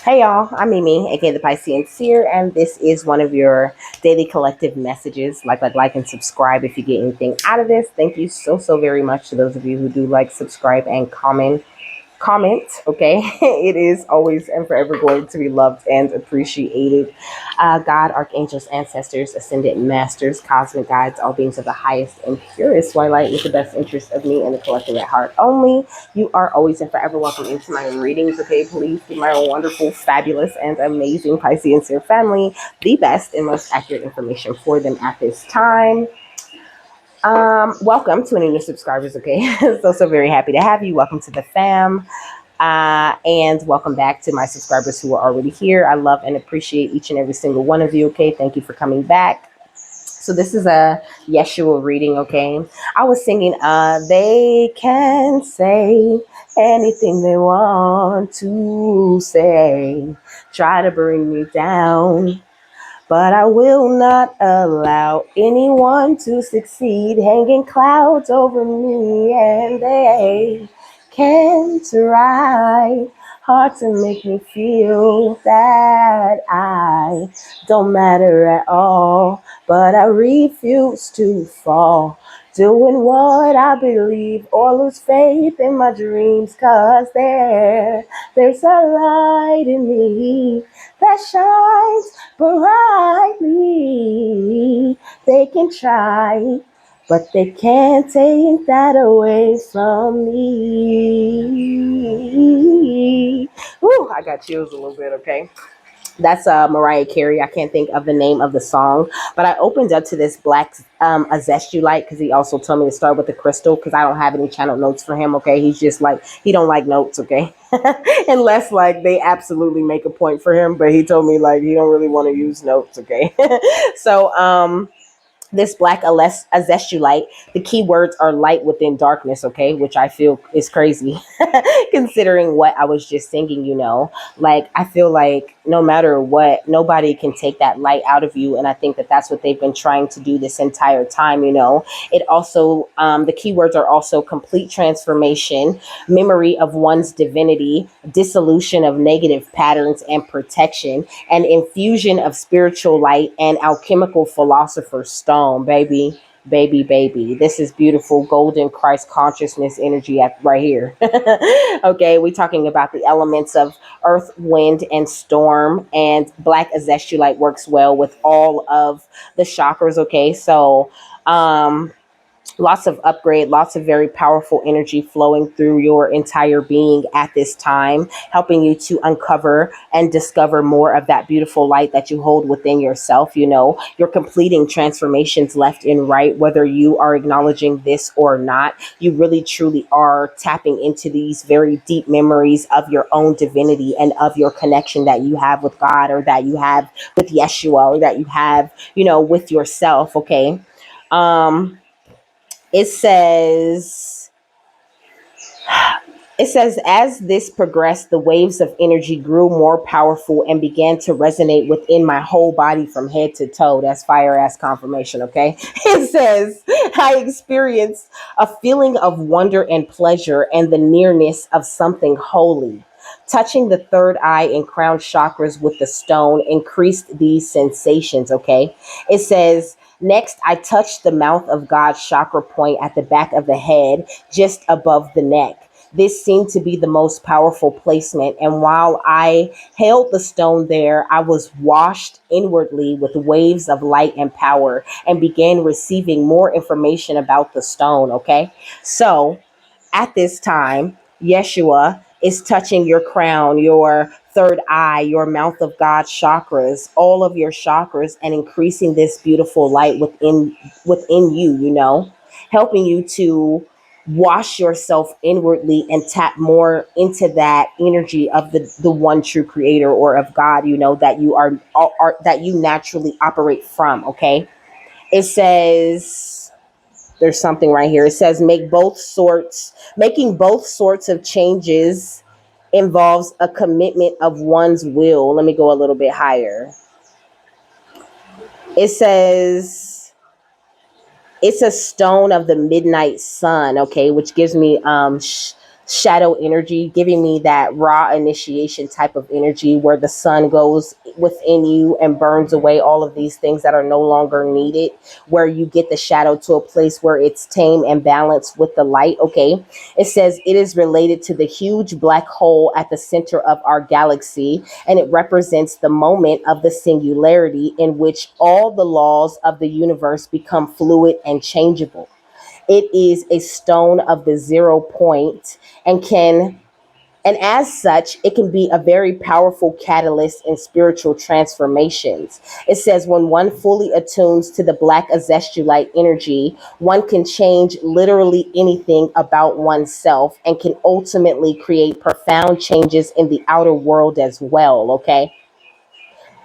Hey y'all, I'm Mimi, aka the Piscean Seer, and this is one of your daily collective messages. Like, and subscribe if you get anything out of this. Thank you so very much to those of you who do like, subscribe, and comment. Okay, it is always and forever going to be loved and appreciated. God, archangels, ancestors, ascended masters, cosmic guides, all beings of the highest and purest twilight, with the best interest of me and the collective at heart only. You are always and forever welcome into my readings. Okay, please give my wonderful, fabulous, and amazing Piscean Seer family the best and most accurate information for them at this time. Welcome to any new subscribers. Okay, so very happy to have you. Welcome to the fam. And welcome back to my subscribers who are already here. I love and appreciate each and every single one of you. Okay, thank you for coming back. So this is a Yeshua reading. Okay, I was singing. They can say anything they want to say, try to bring me down. But I will not allow anyone to succeed, hanging clouds over me, and they can try hard to make me feel that I don't matter at all. But I refuse to fall, doing what I believe or lose faith in my dreams, 'cause there's a light in me that shines brightly. They can try, but they can't take that away from me. Woo, I got chills a little bit, okay? That's Mariah Carey. I can't think of the name of the song, but I opened up to this black Azestulite because he also told me to start with the crystal because I don't have any channel notes for him. Okay, he's just like he don't like notes. Okay, unless like they absolutely make a point for him, but he told me like he don't really want to use notes. Okay, so this black azestulite, the keywords are light within darkness, okay, which I feel is crazy considering what I was just singing, like I feel like no matter what, nobody can take that light out of you, and I think that that's what they've been trying to do this entire time. It also, the keywords are also complete transformation, memory of one's divinity, dissolution of negative patterns and protection, and infusion of spiritual light and alchemical philosopher's stone, baby. Baby, this is beautiful golden Christ consciousness energy right here. Okay, we're talking about the elements of earth, wind, and storm, and black azestulite works well with all of the chakras. Okay, so lots of upgrade, lots of very powerful energy flowing through your entire being at this time, helping you to uncover and discover more of that beautiful light that you hold within yourself. You're completing transformations left and right, whether you are acknowledging this or not. You really truly are tapping into these very deep memories of your own divinity and of your connection that you have with God, or that you have with Yeshua, or that you have, with yourself. Okay. Um, it says as this progressed, the waves of energy grew more powerful and began to resonate within my whole body from head to toe. That's fire ass confirmation. Okay. It says I experienced a feeling of wonder and pleasure and the nearness of something holy. Touching the third eye and crown chakras with the stone increased these sensations. Okay. It says, next, I touched the mouth of God's chakra point at the back of the head, just above the neck. This seemed to be the most powerful placement, and while I held the stone there, I was washed inwardly with waves of light and power and began receiving more information about the stone. Okay, so at this time, Yeshua is touching your crown, your third eye, your mouth of God chakras, all of your chakras, and increasing this beautiful light within you, helping you to wash yourself inwardly and tap more into that energy of the one true creator, or of God, that you are that you naturally operate from. Okay. It says there's something right here. It says making both sorts of changes involves a commitment of one's will. Let me go a little bit higher. It says it's a stone of the midnight sun, okay, which gives me shadow energy, giving me that raw initiation type of energy where the sun goes within you and burns away all of these things that are no longer needed, where you get the shadow to a place where it's tame and balanced with the light. Okay. It says it is related to the huge black hole at the center of our galaxy, and it represents the moment of the singularity in which all the laws of the universe become fluid and changeable. It is a stone of the 0 point and can and as such, it can be a very powerful catalyst in spiritual transformations. It says when one fully attunes to the black azestulite energy, one can change literally anything about oneself and can ultimately create profound changes in the outer world as well. Okay.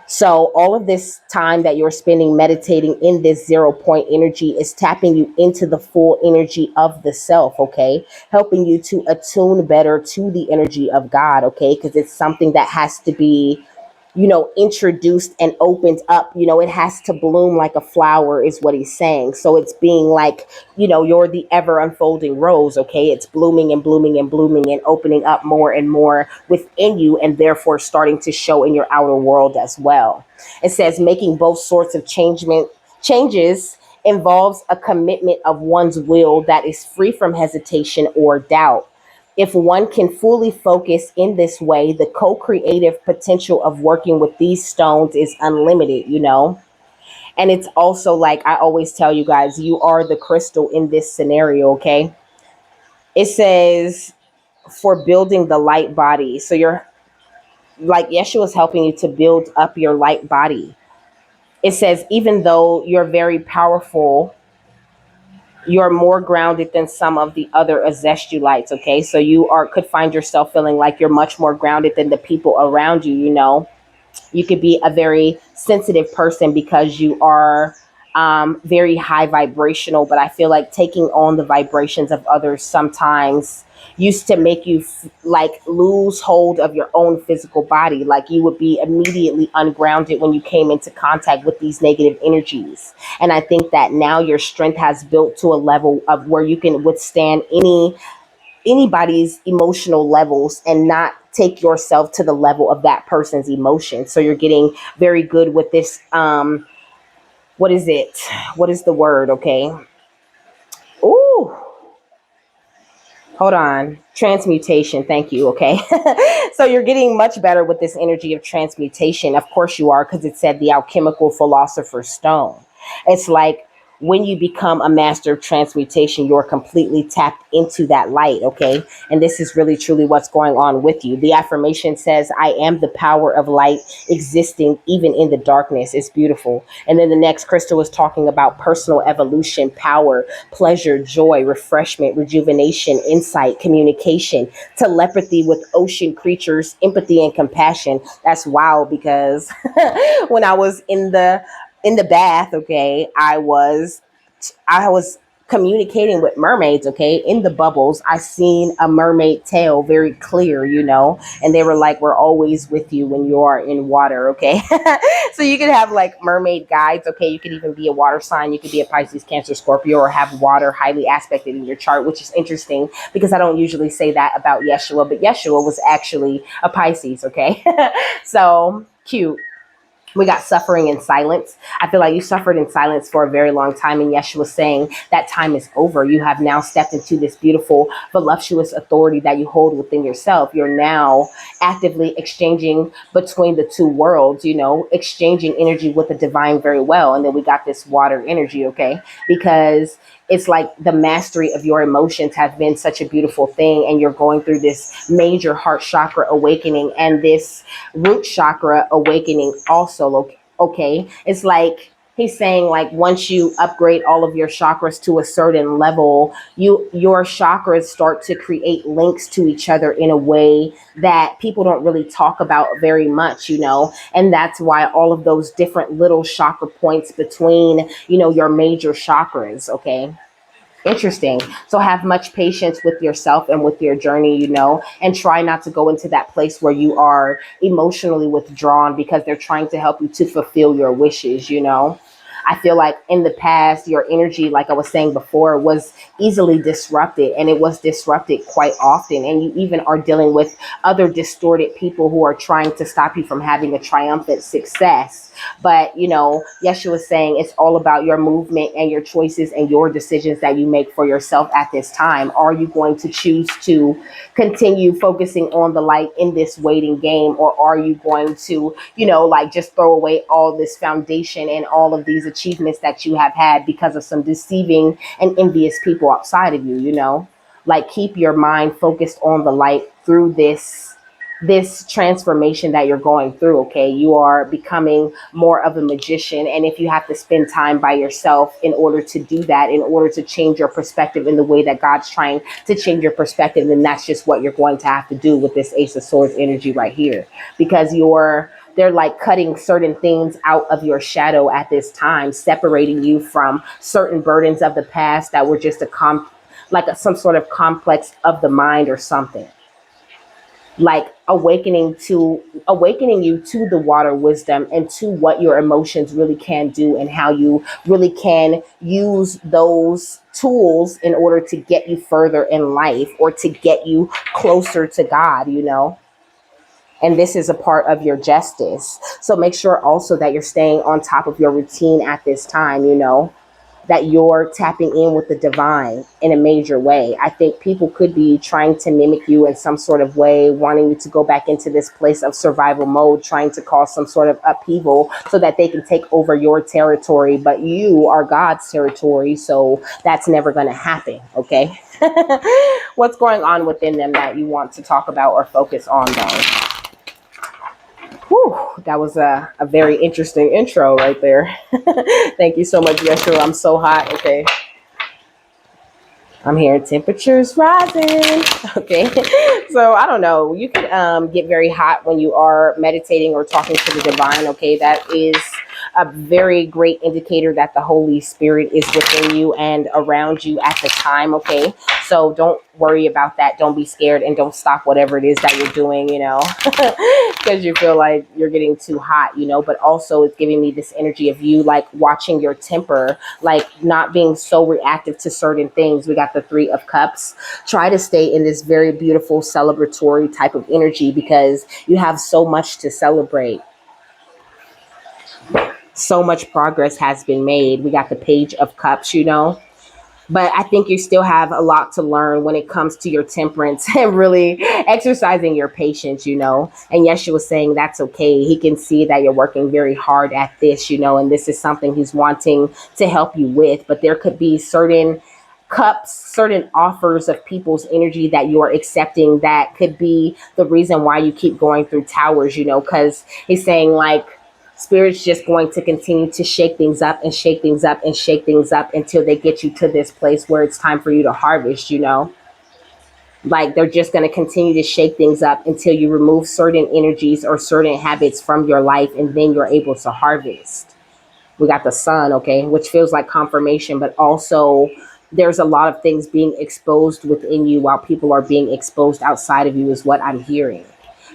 So, all of this time that you're spending meditating in this 0 point energy is tapping you into the full energy of the self, okay? Helping you to attune better to the energy of God, okay? Because it's something that has to be, introduced and opened up. It has to bloom like a flower, is what he's saying. So it's being like, you're the ever unfolding rose, okay? It's blooming and blooming and blooming and opening up more and more within you, and therefore starting to show in your outer world as well. It says making both sorts of changes involves a commitment of one's will that is free from hesitation or doubt. If one can fully focus in this way, the co creative potential of working with these stones is unlimited. And it's also like I always tell you guys, you are the crystal in this scenario, okay? It says for building the light body. So you're like Yeshua is helping you to build up your light body. It says, even though you're very powerful, you're more grounded than some of the other azestulites. Okay, so you are could find yourself feeling like you're much more grounded than the people around you. You could be a very sensitive person because you are very high vibrational, but I feel like taking on the vibrations of others sometimes used to make you like lose hold of your own physical body. Like you would be immediately ungrounded when you came into contact with these negative energies. And I think that now your strength has built to a level of where you can withstand anybody's emotional levels and not take yourself to the level of that person's emotion. So you're getting very good with this. What is it? What is the word? Okay. Ooh, hold on. Transmutation. Thank you. Okay. So you're getting much better with this energy of transmutation. Of course you are, because it said the alchemical philosopher's stone. It's like when you become a master of transmutation, you're completely tapped into that light. Okay. And this is really truly what's going on with you. The affirmation says, I am the power of light existing even in the darkness. It's beautiful. And then the next crystal is talking about personal evolution, power, pleasure, joy, refreshment, rejuvenation, insight, communication, telepathy with ocean creatures, empathy and compassion. That's wild because when I was in the bath, okay, I was communicating with mermaids, okay, in the bubbles. I seen a mermaid tail very clear, and they were like, we're always with you when you are in water, okay? So you could have like mermaid guides, okay? You could even be a water sign. You could be a Pisces, Cancer, Scorpio, or have water highly aspected in your chart, which is interesting because I don't usually say that about Yeshua, but Yeshua was actually a Pisces, okay? So cute. We got suffering in silence. I feel like you suffered in silence for a very long time, and Yeshua saying that time is over. You have now stepped into this beautiful, voluptuous authority that you hold within yourself. You're now actively exchanging between the two worlds, exchanging energy with the divine very well. And then we got this water energy, okay? Because it's like the mastery of your emotions has been such a beautiful thing, and you're going through this major heart chakra awakening and this root chakra awakening also. Okay, it's like he's saying, like, once you upgrade all of your chakras to a certain level, your chakras start to create links to each other in a way that people don't really talk about very much. And that's why all of those different little chakra points between your major chakras. Okay, interesting. So have much patience with yourself and with your journey, and try not to go into that place where you are emotionally withdrawn because they're trying to help you to fulfill your wishes. I feel like in the past, your energy, like I was saying before, was easily disrupted, and it was disrupted quite often. And you even are dealing with other distorted people who are trying to stop you from having a triumphant success. But, Yeshua is saying it's all about your movement and your choices and your decisions that you make for yourself at this time. Are you going to choose to continue focusing on the light in this waiting game, or are you going to, like just throw away all this foundation and all of these achievements that you have had because of some deceiving and envious people outside of you? Like, keep your mind focused on the light through this transformation that you're going through. Okay, you are becoming more of a magician, and if you have to spend time by yourself in order to do that, in order to change your perspective in the way that God's trying to change your perspective, then that's just what you're going to have to do with this Ace of Swords energy right here, because they're like cutting certain things out of your shadow at this time, separating you from certain burdens of the past that were just some sort of complex of the mind or something, like awakening you to the water wisdom and to what your emotions really can do, and how you really can use those tools in order to get you further in life, or to get you closer to God. And this is a part of your justice. So make sure also that you're staying on top of your routine at this time, that you're tapping in with the divine in a major way. I think people could be trying to mimic you in some sort of way, wanting you to go back into this place of survival mode, trying to cause some sort of upheaval so that they can take over your territory. But you are God's territory, so that's never going to happen, okay? What's going on within them that you want to talk about or focus on, though? Whew, that was a very interesting intro right there. Thank you so much, Yeshua. I'm so hot. Okay. I'm hearing temperatures rising. Okay. So I don't know. You can get very hot when you are meditating or talking to the divine. Okay. That is a very great indicator that the Holy Spirit is within you and around you at the time. Okay. So don't worry about that. Don't be scared, and don't stop whatever it is that you're doing, because you feel like you're getting too hot. But also it's giving me this energy of you like watching your temper, like not being so reactive to certain things. We got the Three of Cups. Try to stay in this very beautiful celebratory type of energy, because you have so much to celebrate. So much progress has been made. We got the Page of Cups. But I think you still have a lot to learn when it comes to your temperance and really exercising your patience. And Yeshua was saying that's okay. He can see that you're working very hard at this, and this is something he's wanting to help you with. But there could be certain cups, certain offers of people's energy that you are accepting that could be the reason why you keep going through towers, because he's saying like, Spirit's just going to continue to shake things up and shake things up and shake things up until they get you to this place where it's time for you to harvest. Like, they're just going to continue to shake things up until you remove certain energies or certain habits from your life, and then you're able to harvest. We got the Sun, okay, which feels like confirmation, but also there's a lot of things being exposed within you while people are being exposed outside of you, is what I'm hearing.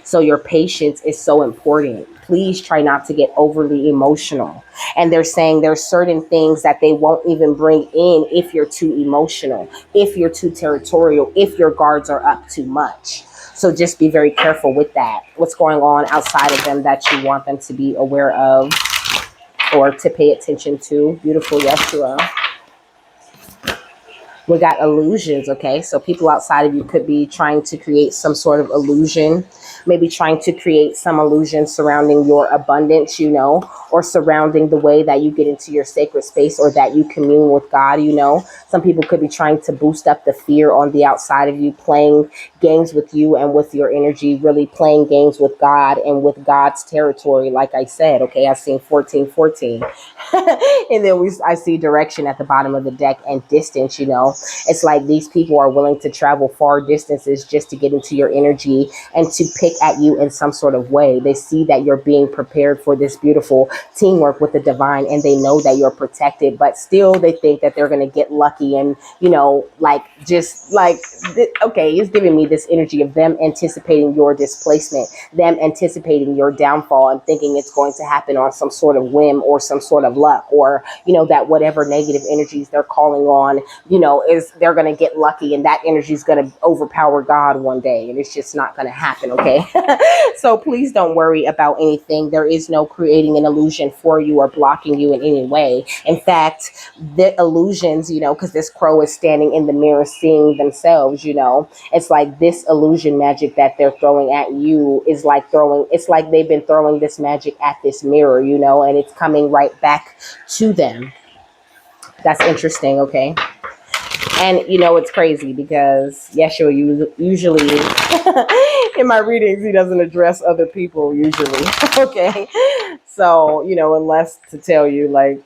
So your patience is so important. Please try not to get overly emotional. And they're saying there's certain things that they won't even bring in if you're too emotional, if you're too territorial, if your guards are up too much. So just be very careful with that. What's going on outside of them that you want them to be aware of or to pay attention to. Beautiful Yeshua. We got illusions, okay? So people outside of you could be trying to create some sort of illusion, maybe trying to create some illusion surrounding your abundance, or surrounding the way that you get into your sacred space or that you commune with God. Some people could be trying to boost up the fear on the outside of you, playing games with you and with your energy, really playing games with God and with God's territory. Like I said, okay, I've seen 1414. And then I see direction at the bottom of the deck and distance, It's like these people are willing to travel far distances just to get into your energy and to pick at you in some sort of way. They see that you're being prepared for this beautiful teamwork with the divine, and they know that you're protected, but still they think that they're going to get lucky. And like, just like, okay, it's giving me this energy of them anticipating your displacement, them anticipating your downfall, and thinking it's going to happen on some sort of whim or some sort of luck, or that whatever negative energies they're calling on, is they're going to get lucky, and that energy is going to overpower God one day, and it's just not going to happen. Okay. So please don't worry about anything. There is no creating an illusion for you or blocking you in any way. In fact, the illusions, because this crow is standing in the mirror seeing themselves, it's like this illusion magic that they're throwing at you is like it's like they've been throwing this magic at this mirror, and it's coming right back to them. That's interesting. Okay. And it's crazy because Yeshua usually in my readings, he doesn't address other people usually. Okay. So, unless to tell you, like,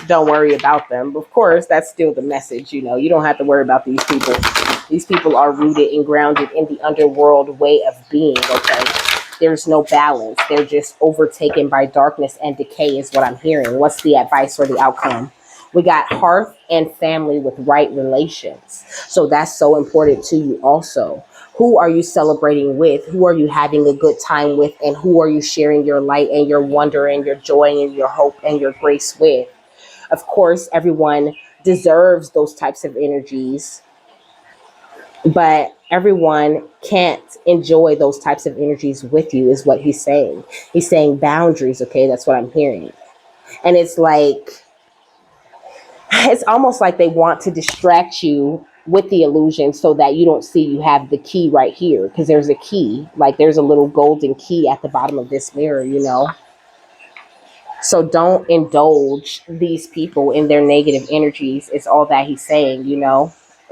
don't worry about them. Of course, that's still the message. You don't have to worry about these people. These people are rooted and grounded in the underworld way of being. Okay. There's no balance. They're just overtaken by darkness and decay is what I'm hearing. What's the advice or the outcome? We got hearth and family with right relations. So that's so important to you also. Who are you celebrating with? Who are you having a good time with? And who are you sharing your light and your wonder and your joy and your hope and your grace with? Of course, everyone deserves those types of energies, but everyone can't enjoy those types of energies with you, is what he's saying. He's saying boundaries. Okay, that's what I'm hearing. And it's like, it's almost like they want to distract you with the illusion so that you don't see you have the key right here, because there's a key, like there's a little golden key at the bottom of this mirror. So don't indulge these people in their negative energies. It's all that he's saying.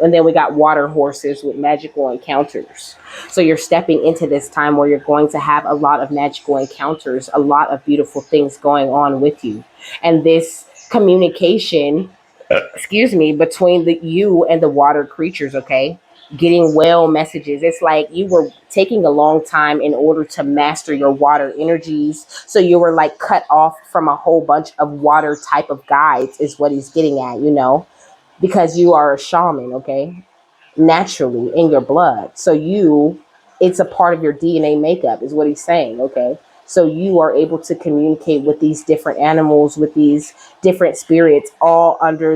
And then we got water horses with magical encounters. So you're stepping into this time where you're going to have a lot of magical encounters, a lot of beautiful things going on with you. And this communication, excuse me, between you and the water creatures, okay? Getting well messages. It's like you were taking a long time in order to master your water energies. So you were like cut off from a whole bunch of water type of guides, is what he's getting at, because you are a shaman, okay? Naturally in your blood. So it's a part of your DNA makeup, is what he's saying, okay? So you are able to communicate with these different animals, with these different spirits, all under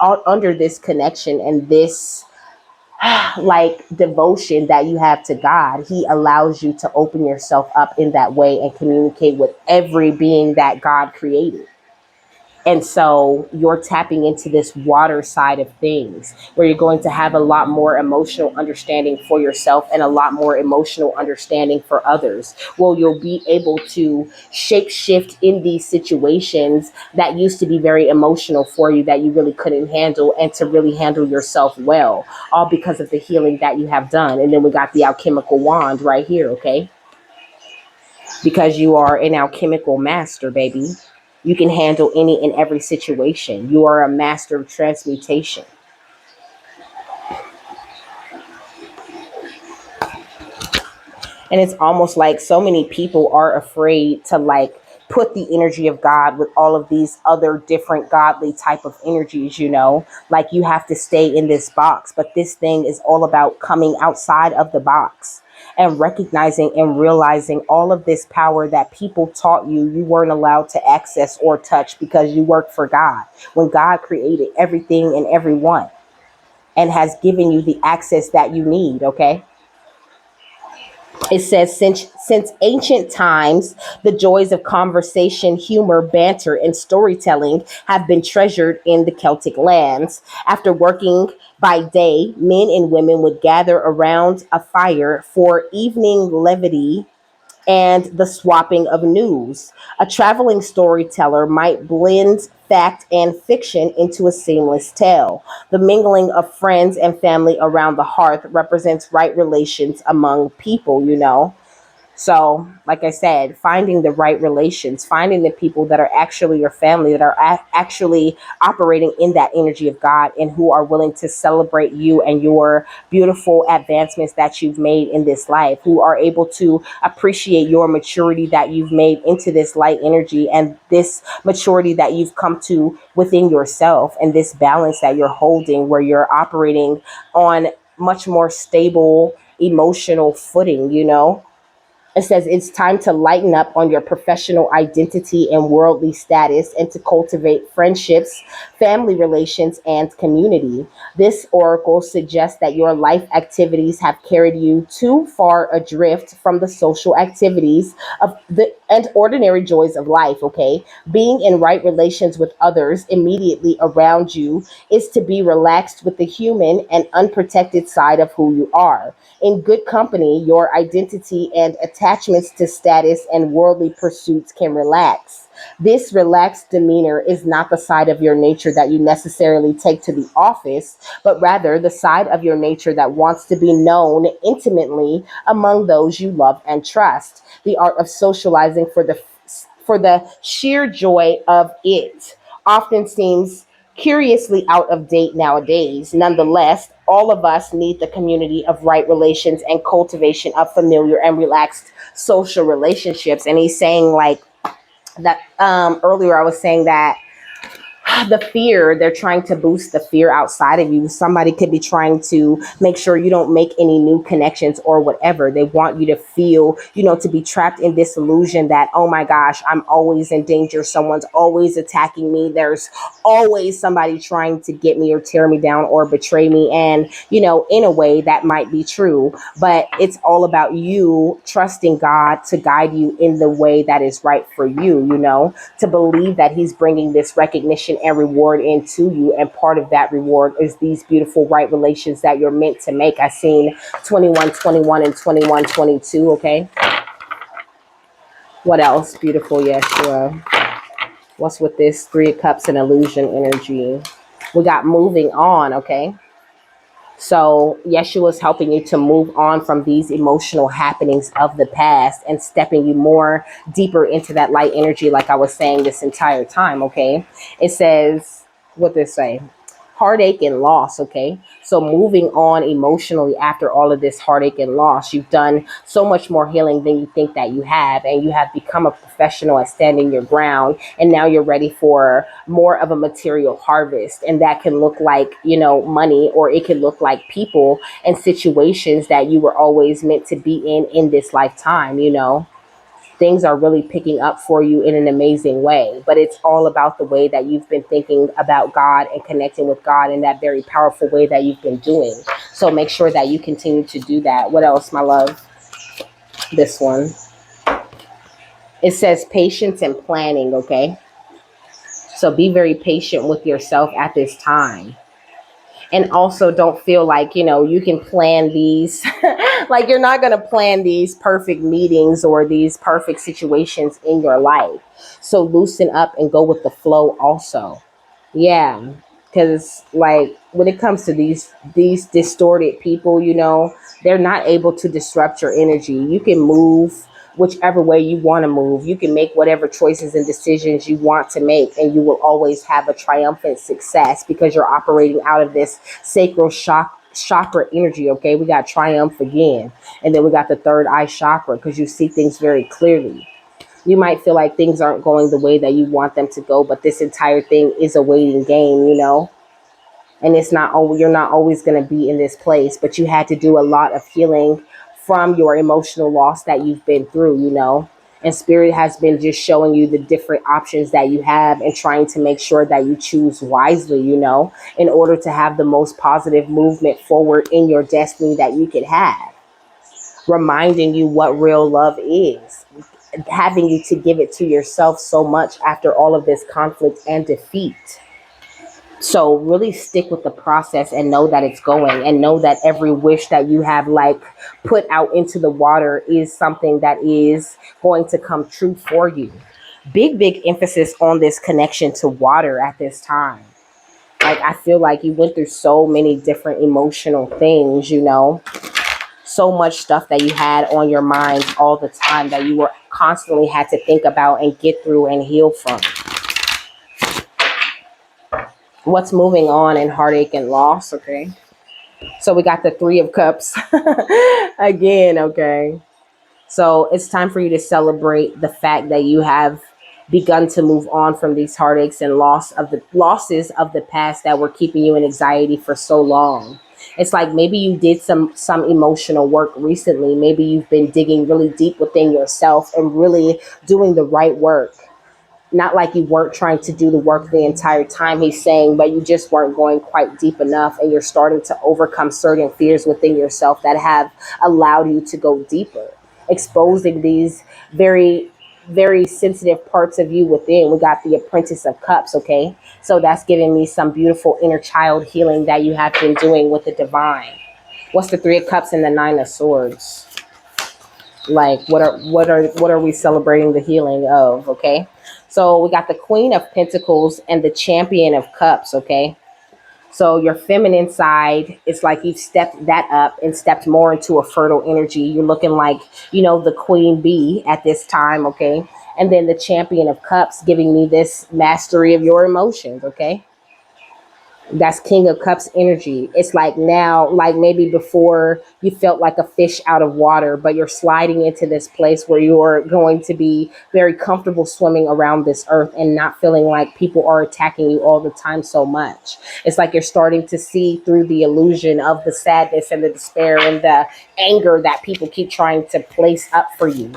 all under this connection and this like devotion that you have to God. He allows you to open yourself up in that way and communicate with every being that God created. And so you're tapping into this water side of things where you're going to have a lot more emotional understanding for yourself and a lot more emotional understanding for others. Well, you'll be able to shape shift in these situations that used to be very emotional for you, that you really couldn't handle, and to really handle yourself well, all because of the healing that you have done. And then we got the alchemical wand right here, okay? Because you are an alchemical master, baby. You can handle any and every situation. You are a master of transmutation. And it's almost like so many people are afraid to like put the energy of God with all of these other different godly type of energies. Like you have to stay in this box, but this thing is all about coming outside of the box and recognizing and realizing all of this power that people taught you weren't allowed to access or touch because you work for God. When God created everything and everyone and has given you the access that you need, okay? It says, since ancient times, the joys of conversation, humor, banter, and storytelling have been treasured in the Celtic lands. After working by day, men and women would gather around a fire for evening levity and the swapping of news. A traveling storyteller might blend fact and fiction into a seamless tale. The mingling of friends and family around the hearth represents right relations among people. So, like I said, finding the right relations, finding the people that are actually your family, that are actually operating in that energy of God and who are willing to celebrate you and your beautiful advancements that you've made in this life, who are able to appreciate your maturity that you've made into this light energy and this maturity that you've come to within yourself, and this balance that you're holding where you're operating on much more stable emotional footing, It says it's time to lighten up on your professional identity and worldly status and to cultivate friendships, family relations, and community. This oracle suggests that your life activities have carried you too far adrift from the social activities of the and ordinary joys of life, okay? Being in right relations with others immediately around you is to be relaxed with the human and unprotected side of who you are. In good company, your identity and attachments to status and worldly pursuits can relax. This relaxed demeanor is not the side of your nature that you necessarily take to the office, but rather the side of your nature that wants to be known intimately among those you love and trust. The art of socializing for the sheer joy of it often seems curiously out of date nowadays. Nonetheless, all of us need the community of right relations and cultivation of familiar and relaxed social relationships. And he's saying like that earlier I was saying that the fear, they're trying to boost the fear outside of you. Somebody could be trying to make sure you don't make any new connections or whatever. They want you to feel, to be trapped in this illusion that, oh my gosh, I'm always in danger, someone's always attacking me, there's always somebody trying to get me or tear me down or betray me. And in a way that might be true, but it's all about you trusting God to guide you in the way that is right for you, to believe that he's bringing this recognition and reward into you. And part of that reward is these beautiful right relations that you're meant to make. I seen 2121 and 2122. Okay. What else? Beautiful, Yeshua. What's with this Three of Cups and illusion energy? We got moving on. Okay. So Yeshua is helping you to move on from these emotional happenings of the past and stepping you more deeper into that light energy, like I was saying this entire time, okay? It says, what does it say? Heartache and loss, okay? So moving on emotionally after all of this heartache and loss, you've done so much more healing than you think that you have, and you have become a professional at standing your ground, and now you're ready for more of a material harvest. And that can look like, money, or it can look like people and situations that you were always meant to be in this lifetime. Things are really picking up for you in an amazing way. But it's all about the way that you've been thinking about God and connecting with God in that very powerful way that you've been doing. So make sure that you continue to do that. What else, my love? This one. It says patience and planning, okay? So be very patient with yourself at this time. And also don't feel like, you can plan these, like you're not going to plan these perfect meetings or these perfect situations in your life. So loosen up and go with the flow also. Yeah. Because like when it comes to these distorted people, they're not able to disrupt your energy. You can move whichever way you want to move. You can make whatever choices and decisions you want to make, and you will always have a triumphant success because you're operating out of this sacral chakra energy. Okay, we got triumph again, and then we got the third eye chakra because you see things very clearly. You might feel like things aren't going the way that you want them to go, but this entire thing is a waiting game, and it's not you're not always going to be in this place, but you had to do a lot of healing from your emotional loss that you've been through, and spirit has been just showing you the different options that you have and trying to make sure that you choose wisely, in order to have the most positive movement forward in your destiny that you could have, reminding you what real love is, having you to give it to yourself so much after all of this conflict and defeat. So really stick with the process and know that it's going, and know that every wish that you have like put out into the water is something that is going to come true for you. Big emphasis on this connection to water at this time. Like I feel like you went through so many different emotional things, so much stuff that you had on your mind all the time that you were constantly had to think about and get through and heal from. What's moving on in heartache and loss, okay? So we got the Three of Cups again, okay? So it's time for you to celebrate the fact that you have begun to move on from these heartaches and losses of the past that were keeping you in anxiety for so long. It's like maybe you did some emotional work recently. Maybe you've been digging really deep within yourself and really doing the right work. Not like you weren't trying to do the work the entire time, he's saying, but you just weren't going quite deep enough, and you're starting to overcome certain fears within yourself that have allowed you to go deeper, exposing these very, very sensitive parts of you within. We got the Apprentice of Cups, okay? So that's giving me some beautiful inner child healing that you have been doing with the divine. What's the Three of Cups and the Nine of Swords? Like, what are we celebrating the healing of, okay? So we got the Queen of Pentacles and the Champion of Cups, okay? So your feminine side, it's like you've stepped that up and stepped more into a fertile energy. You're looking like, the queen bee at this time, okay? And then the Champion of Cups giving me this mastery of your emotions, okay? That's King of Cups energy. It's like now, like maybe before you felt like a fish out of water, but you're sliding into this place where you're going to be very comfortable swimming around this earth and not feeling like people are attacking you all the time so much. It's like you're starting to see through the illusion of the sadness and the despair and the anger that people keep trying to place up for you.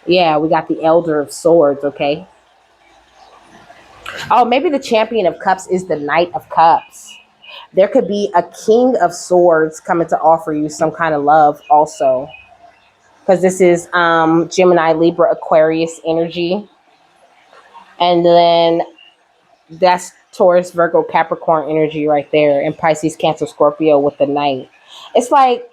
Yeah, we got the Elder of Swords, okay? Oh, maybe the Champion of Cups is the Knight of Cups. There could be a King of Swords coming to offer you some kind of love also. Because this is Gemini, Libra, Aquarius energy. And then that's Taurus, Virgo, Capricorn energy right there. And Pisces, Cancer, Scorpio with the Knight. It's like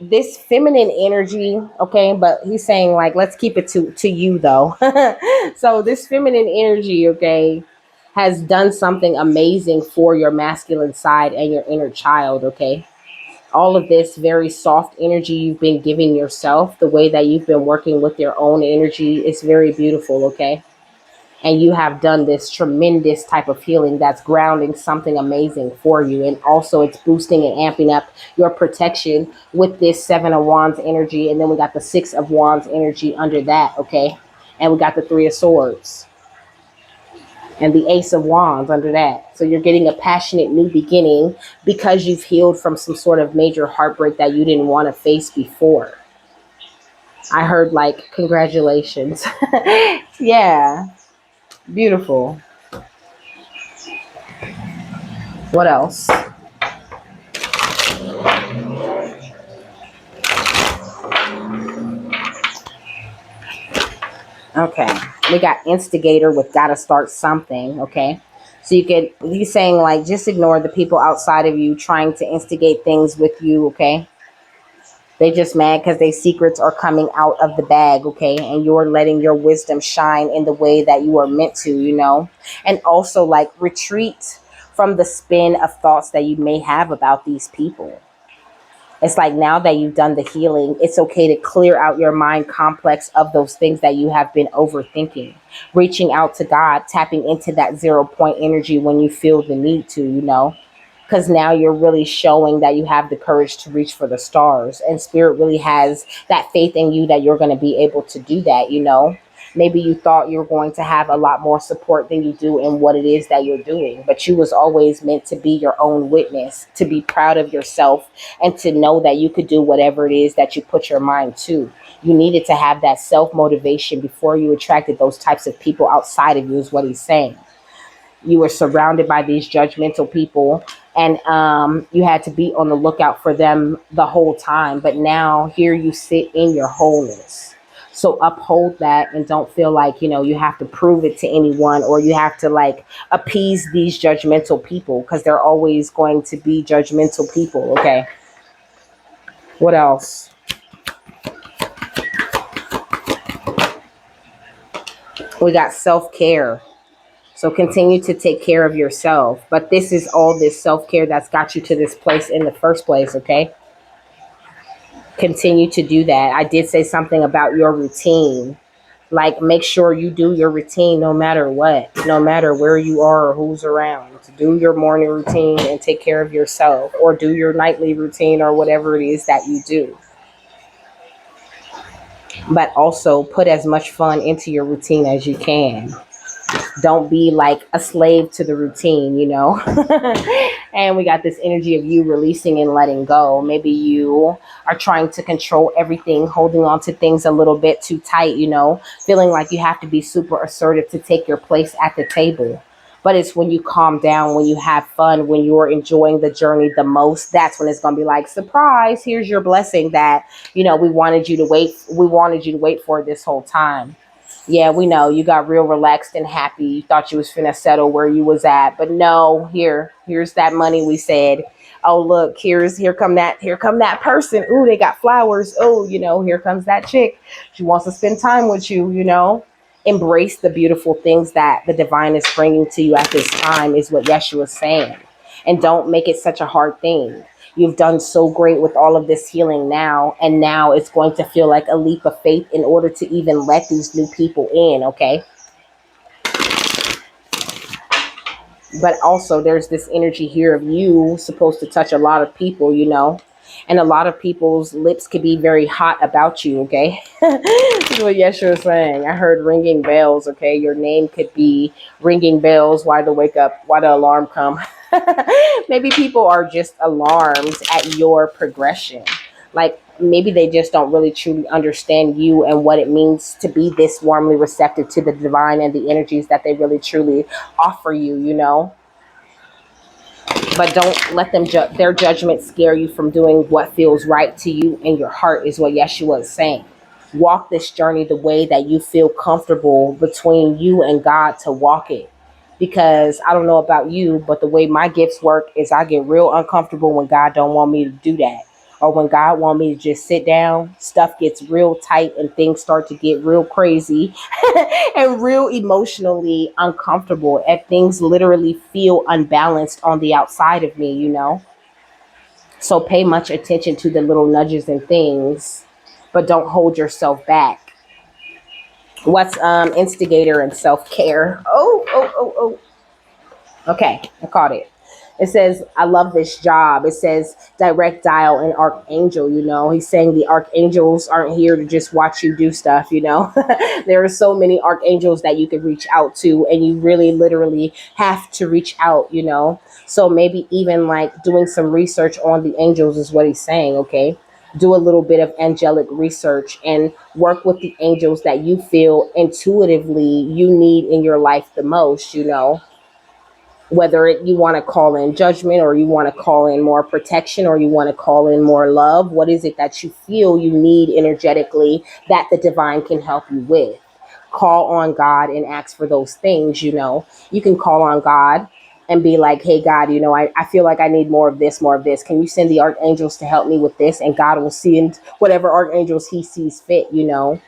this feminine energy, okay, but he's saying like let's keep it to you though. So this feminine energy, okay, has done something amazing for your masculine side and your inner child, okay? All of this very soft energy you've been giving yourself, the way that you've been working with your own energy is very beautiful, okay? And you have done this tremendous type of healing that's grounding something amazing for you. And also it's boosting and amping up your protection with this Seven of Wands energy. And then we got the Six of Wands energy under that, okay? And we got the Three of Swords and the Ace of Wands under that. So you're getting a passionate new beginning because you've healed from some sort of major heartbreak that you didn't want to face before. I heard like, congratulations. Yeah, beautiful. What else? Okay, we got instigator with gotta start something, okay? So he's saying like, just ignore the people outside of you trying to instigate things with you, okay? They just mad because their secrets are coming out of the bag, okay? And you're letting your wisdom shine in the way that you are meant to. And also like retreat from the spin of thoughts that you may have about these people. It's like now that you've done the healing, it's okay to clear out your mind complex of those things that you have been overthinking. Reaching out to God, tapping into that 0 point energy when you feel the need to. Because now you're really showing that you have the courage to reach for the stars. And Spirit really has that faith in you that you're going to be able to do that. Maybe you thought you were going to have a lot more support than you do in what it is that you're doing. But you was always meant to be your own witness, to be proud of yourself, and to know that you could do whatever it is that you put your mind to. You needed to have that self-motivation before you attracted those types of people outside of you, is what he's saying. You were surrounded by these judgmental people, and you had to be on the lookout for them the whole time. But now here you sit in your wholeness. So uphold that and don't feel like, you have to prove it to anyone, or you have to like appease these judgmental people, because they're always going to be judgmental people, okay? What else? We got self-care. So continue to take care of yourself. But this is all this self-care that's got you to this place in the first place, okay? Continue to do that. I did say something about your routine. Like, make sure you do your routine no matter what, no matter where you are or who's around. Do your morning routine and take care of yourself, or do your nightly routine or whatever it is that you do. But also put as much fun into your routine as you can. Don't be like a slave to the routine, you know. And we got this energy of you releasing and letting go. Maybe you are trying to control everything, holding on to things a little bit too tight, you know, feeling like you have to be super assertive to take your place at the table. But it's when you calm down, when you have fun, when you're enjoying the journey the most, that's when it's going to be like, surprise, here's your blessing that, you know, we wanted you to wait for this whole time. Yeah, we know you got real relaxed and happy. You thought you was finna settle where you was at, but no. Here's that money. We said, oh look, here come that person. Ooh, they got flowers. Oh, you know, here comes that chick. She wants to spend time with you. You know, embrace the beautiful things that the divine is bringing to you at this time. Is what Yeshua is saying, and don't make it such a hard thing. You've done so great with all of this healing now, and now it's going to feel like a leap of faith in order to even let these new people in, okay? But also, there's this energy here of you supposed to touch a lot of people, you know, and a lot of people's lips could be very hot about you, okay? This is what Yeshua is saying. I heard ringing bells, okay? Your name could be ringing bells. Why the wake up? Why the alarm come? Maybe people are just alarmed at your progression. Like, maybe they just don't really truly understand you and what it means to be this warmly receptive to the divine and the energies that they really truly offer you, you know? But don't let their judgment scare you from doing what feels right to you in your heart, is what Yeshua is saying. Walk this journey the way that you feel comfortable between you and God to walk it. Because I don't know about you, but the way my gifts work is I get real uncomfortable when God don't want me to do that. Or when God want me to just sit down, stuff gets real tight and things start to get real crazy and real emotionally uncomfortable. And things literally feel unbalanced on the outside of me, you know? So pay much attention to the little nudges and things, but don't hold yourself back. What's instigator and self-care? Oh. Okay, I caught it. It says, I love this job. It says direct dial and archangel, you know. He's saying the archangels aren't here to just watch you do stuff, you know. There are so many archangels that you can reach out to, and you really literally have to reach out, you know. So maybe even like doing some research on the angels is what he's saying, okay? Do a little bit of angelic research and work with the angels that you feel intuitively you need in your life the most, you know, whether you want to call in judgment, or you want to call in more protection, or you want to call in more love. What is it that you feel you need energetically that the divine can help you with? Call on God and ask for those things. You know, you can call on God and be like, hey God, you know, I feel like I need more of this, more of this. Can you send the archangels to help me with this? And God will send whatever archangels he sees fit, you know.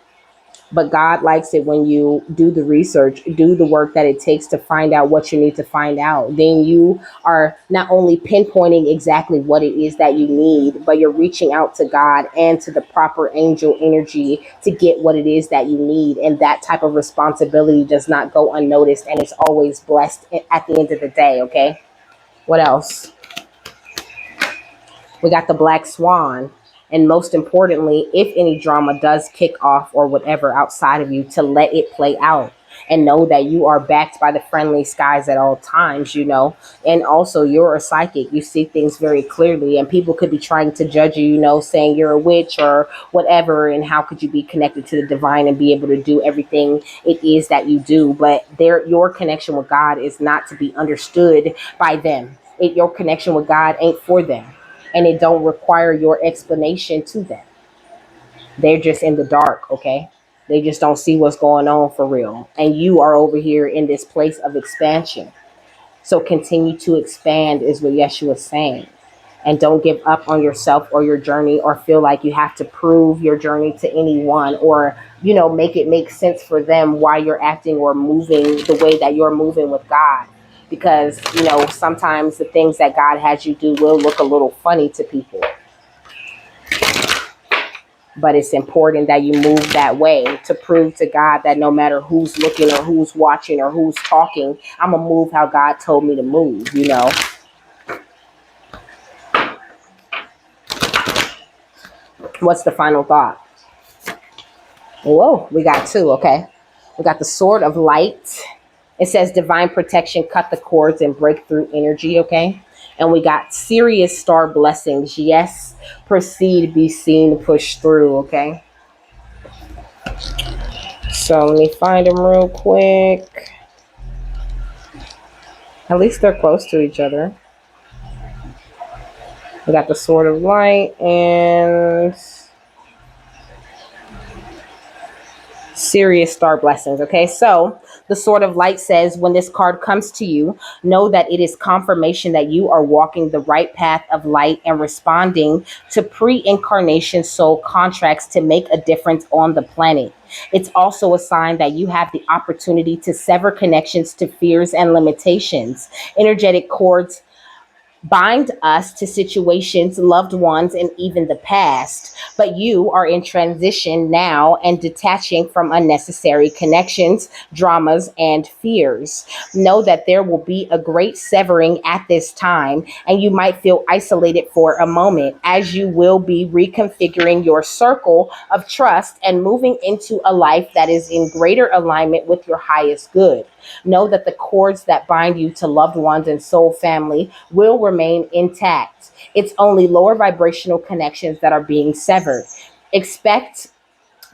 But God likes it when you do the research, do the work that it takes to find out what you need to find out. Then you are not only pinpointing exactly what it is that you need, but you're reaching out to God and to the proper angel energy to get what it is that you need. And that type of responsibility does not go unnoticed, and it's always blessed at the end of the day. Okay. What else? We got the black swan. And most importantly, if any drama does kick off or whatever outside of you, to let it play out and know that you are backed by the friendly skies at all times, you know. And also, you're a psychic. You see things very clearly, and people could be trying to judge you, you know, saying you're a witch or whatever. And how could you be connected to the divine and be able to do everything it is that you do? But your connection with God is not to be understood by them. Your connection with God ain't for them, and it don't require your explanation to them. They're just in the dark, okay? They just don't see what's going on for real. And you are over here in this place of expansion. So continue to expand is what Yeshua is saying. And don't give up on yourself or your journey, or feel like you have to prove your journey to anyone, or, you know, make it make sense for them why you're acting or moving the way that you're moving with God. Because, you know, sometimes the things that God has you do will look a little funny to people. but it's important that you move that way to prove to God that no matter who's looking or who's watching or who's talking, I'm gonna move how God told me to move, you know. What's the final thought? Whoa, we got two. Okay, we got the sword of light. It says divine protection, cut the cords and break through energy. Okay, and we got serious star blessings. Yes, proceed, be seen, push through. Okay, so let me find them real quick. At least they're close to each other. We got the sword of light and serious star blessings. Okay, so the sword of light says when this card comes to you, know that it is confirmation that you are walking the right path of light and responding to pre-incarnation soul contracts to make a difference on the planet. It's also a sign that you have the opportunity to sever connections to fears and limitations. Energetic cords bind us to situations, loved ones, and even the past. But you are in transition now and detaching from unnecessary connections, dramas, and fears. Know that there will be a great severing at this time, and you might feel isolated for a moment as you will be reconfiguring your circle of trust and moving into a life that is in greater alignment with your highest good. Know that the cords that bind you to loved ones and soul family will remain intact. It's only lower vibrational connections that are being severed. Expect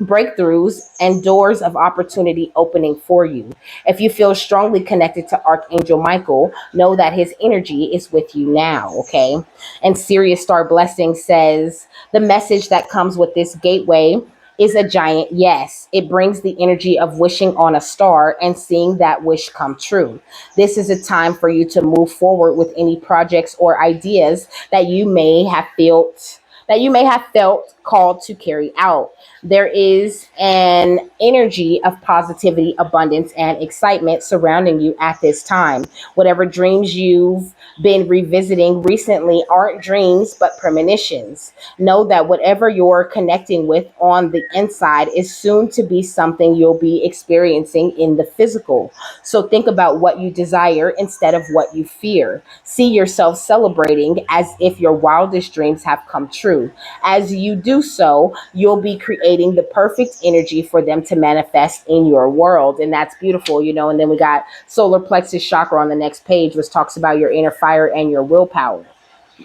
breakthroughs and doors of opportunity opening for you. If you feel strongly connected to Archangel Michael, know that his energy is with you now, okay? And Sirius Star Blessing says the message that comes with this gateway is a giant yes. It brings the energy of wishing on a star and seeing that wish come true. This is a time for you to move forward with any projects or ideas that you may have felt called to carry out. There is an energy of positivity, abundance, and excitement surrounding you at this time. Whatever dreams you've been revisiting recently aren't dreams, but premonitions. Know that whatever you're connecting with on the inside is soon to be something you'll be experiencing in the physical. So think about what you desire instead of what you fear. See yourself celebrating as if your wildest dreams have come true. As you do so, you'll be creating the perfect energy for them to manifest in your world. And that's beautiful, you know. And then we got solar plexus chakra on the next page, which talks about your inner fire and your willpower.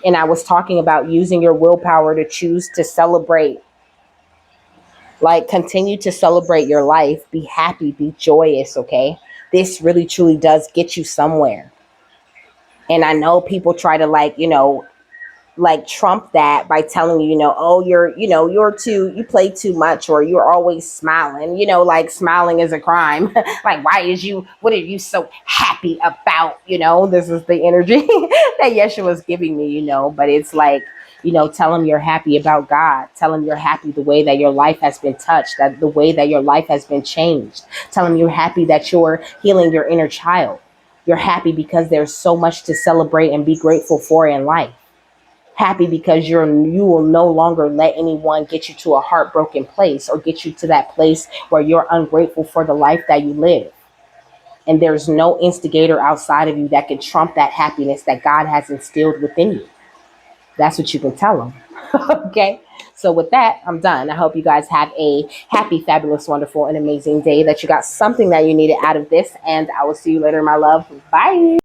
And I was talking about using your willpower to choose to celebrate. Like, continue to celebrate your life. Be happy, be joyous, okay? This really truly does get you somewhere. And I know people try to, like, like trump that by telling you, oh, you play too much, or you're always smiling, like smiling is a crime. Like, what are you so happy about? This is the energy that Yeshua is giving me, but it's like, tell him you're happy about God. Tell him you're happy the way that your life has been touched, that the way that your life has been changed. Tell him you're happy that you're healing your inner child. You're happy because there's so much to celebrate and be grateful for in life. Happy because you will no longer let anyone get you to a heartbroken place or get you to that place where you're ungrateful for the life that you live. And there's no instigator outside of you that can trump that happiness that God has instilled within you. That's what you can tell them. Okay. So with that, I'm done. I hope you guys have a happy, fabulous, wonderful, and amazing day, that you got something that you needed out of this. And I will see you later, my love. Bye.